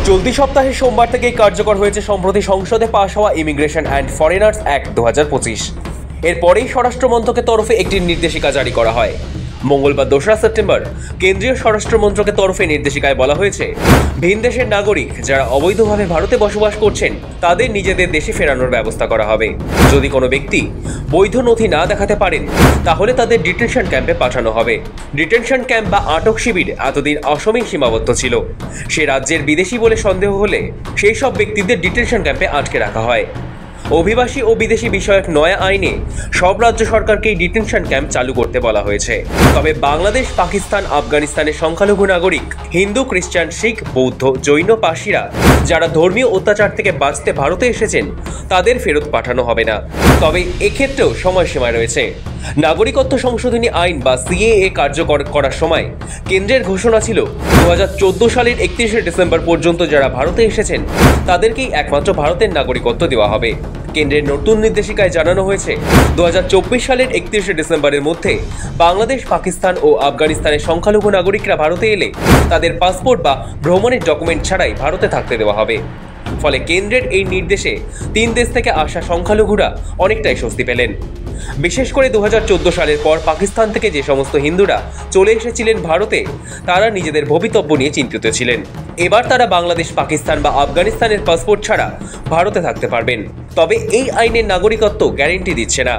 চলতি সপ্তাহে সোমবার থেকেই কার্যকর হয়েছে সম্প্রতি সংসদে পাশ হওয়া ইমিগ্রেশন অ্যান্ড ফরেনার্স অ্যাক্ট 2025। এরপরেই স্বরাষ্ট্র মন্ত্রকের তরফে একটি নির্দেশিকা জারি করা হয়। মঙ্গলবার 2রা সেপ্টেম্বর কেন্দ্রীয় স্বরাষ্ট্র মন্ত্রকের তরফে নির্দেশিকায় বলা হয়েছে, ভিন দেশের নাগরিক যারা অবৈধভাবে ভারতে বসবাস করছেন তাদের নিজেদের দেশে ফেরানোর ব্যবস্থা করা হবে। যদি কোনো ব্যক্তি বৈধ নথি না দেখাতে পারেন তাহলে তাদের ডিটেনশন ক্যাম্পে পাঠানো হবে। ডিটেনশন ক্যাম্প বা আটক শিবির এতদিন অসমেই সীমাবদ্ধ ছিল। সে রাজ্যের বিদেশি বলে সন্দেহ হলে সেই সব ব্যক্তিদের ডিটেনশন ক্যাম্পে আটকে রাখা হয়। অভিবাসী ও বিদেশি বিষয়ক নয়া আইনে সব রাজ্য সরকারকেই ডিটেনশন ক্যাম্প চালু করতে বলা হয়েছে। তবে বাংলাদেশ, পাকিস্তান, আফগানিস্তানের সংখ্যালঘু নাগরিক, হিন্দু, খ্রিস্টান, শিখ, বৌদ্ধ, জৈন, পার্সিরা যারা ধর্মীয় অত্যাচার থেকে বাঁচতে ভারতে এসেছেন তাদের ফেরত পাঠানো হবে না। তবে এক্ষেত্রেও সময়সীমা রয়েছে। নাগরিকত্ব সংশোধনী আইন বা সিএএ কার্যকর করার সময় কেন্দ্রের ঘোষণা ছিল 2014 সালের 31শে ডিসেম্বর পর্যন্ত যারা ভারতে এসেছেন তাদেরকেই একমাত্র ভারতের নাগরিকত্ব দেওয়া হবে। কেন্দ্রের নতুন নির্দেশিকায় জানানো হয়েছে 2024 সালের 31শে ডিসেম্বরের মধ্যে বাংলাদেশ, পাকিস্তান ও আফগানিস্তানের সংখ্যালঘু নাগরিকরা ভারতে এলে তাদের পাসপোর্ট বা ভ্রমণের ডকুমেন্ট ছাড়াই ভারতে থাকতে দেওয়া হবে। ফলে কেন্দ্রের এই নির্দেশে 3 দেশ থেকে আসা সংখ্যালঘুরা অনেকটাই স্বস্তি পেলেন। বিশেষ করে 2014 সালের পর পাকিস্তান থেকে যে সমস্ত হিন্দুরা চলে এসেছিলেন ভারতে তারা নিজেদের ভবিতব্য নিয়ে চিন্তিত ছিলেন। এবার তারা বাংলাদেশ, পাকিস্তান বা আফগানিস্তানের পাসপোর্ট ছাড়া ভারতে থাকতে পারবেন। তবে এই আইনের নাগরিকত্ব গ্যারান্টি দিচ্ছে না।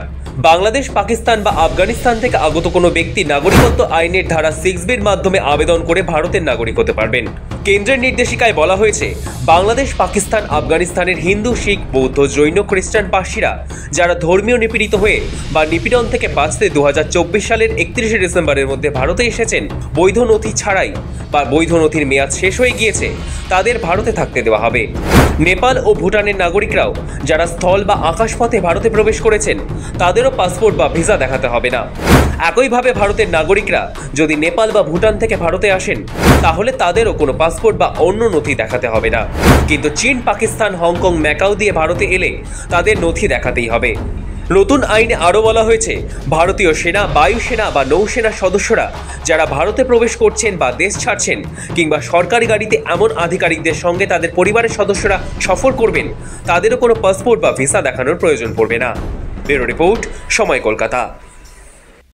বাংলাদেশ, পাকিস্তান বা আফগানিস্তান থেকে আগত কোনো ব্যক্তি নাগরিকত্ব আইনের ধারা 6B'র মাধ্যমে আবেদন করে ভারতের নাগরিক হতে পারবেন। কেন্দ্রের নির্দেশিকায় বলা হয়েছে, বাংলাদেশ, পাকিস্তান, আফগানিস্তানের হিন্দু, শিখ, বৌদ্ধ, জৈন, খ্রিস্টান, পার্সিরা যারা ধর্মীয় নিপীড়িত হয়ে বা নিপীড়ন থেকে বাঁচতে 2024 সালের 31শে ডিসেম্বরের মধ্যে ভারতে এসেছেন, বৈধ নথি ছাড়াই বা বৈধ নথির মেয়াদ শেষ হয়ে গিয়েছে, তাদের ভারতে থাকতে দেওয়া হবে। নেপাল ও ভুটানের নাগরিকরাও যারা স্থল বা আকাশপথে ভারতে প্রবেশ করেছেন তাদেরও পাসপোর্ট বা ভিসা দেখাতে হবে না। একইভাবে ভারতের নাগরিকরা যদি নেপাল বা ভুটান থেকে ভারতে আসেন তাহলে তাদেরও কোনো পাসপোর্ট বা অন্য নথি দেখাতে হবে না। কিন্তু চীন, পাকিস্তান, হংকং, ম্যাকাও দিয়ে ভারতে এলে তাদের নথি দেখাতেই হবে। নতুন আইনে আরও বলা হয়েছে, ভারতীয় সেনা, বায়ুসেনা বা নৌসেনার সদস্যরা যারা ভারতে প্রবেশ করছেন বা দেশ ছাড়ছেন কিংবা সরকারি গাড়িতে এমন আধিকারিকদের সঙ্গে তাদের পরিবারের সদস্যরা সফর করবেন তাদেরও কোনো পাসপোর্ট বা ভিসা দেখানোর প্রয়োজন পড়বে না। ব্যুরো রিপোর্ট, সময়, কলকাতা।